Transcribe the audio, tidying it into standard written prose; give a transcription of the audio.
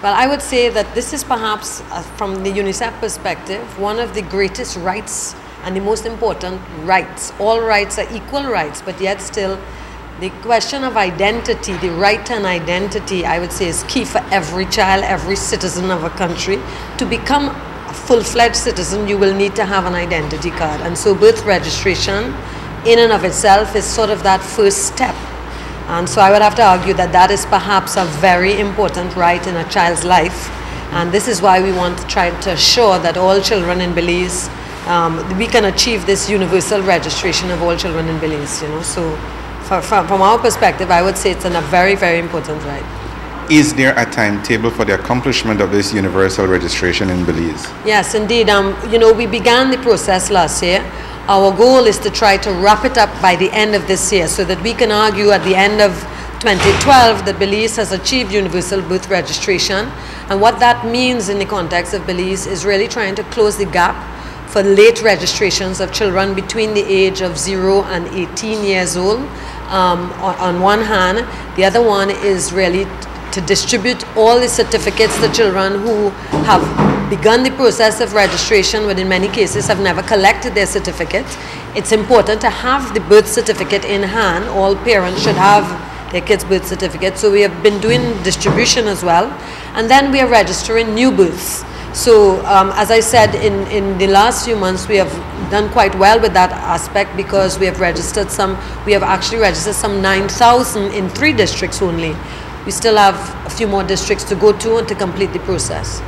Well, I would say that this is perhaps, from the UNICEF perspective, one of the greatest rights and the most important rights. All rights are equal rights, but yet still the question of identity, the right to an identity, I would say is key for every child, every citizen of a country. To become a full-fledged citizen, you will need to have an identity card. And so birth registration in and of itself is sort of that first step. And so I would have to argue that that is perhaps a very important right in a child's life. And this is why we want to try to assure that all children in Belize, we can achieve this universal registration of all children in Belize, you know. So from our perspective, I would say it's a very, very important right. Is there a timetable for the accomplishment of this universal registration in Belize? Yes, indeed. You know, we began the process last year. Our goal is to try to wrap it up by the end of this year so that we can argue at the end of 2012 that Belize has achieved universal birth registration. And what that means in the context of Belize is really trying to close the gap for late registrations of children between the age of 0 and 18 years old. On one hand, the other one is really to distribute all the certificates to children who have begun the process of registration, but in many cases have never collected their certificates. It's important to have the birth certificate in hand. All parents should have their kids' birth certificate. So we have been doing distribution as well. And then we are registering new births. So as I said, in the last few months, we have done quite well with that aspect because we have actually registered some 9,000 in 3 districts only. We still have a few more districts to go to and to complete the process.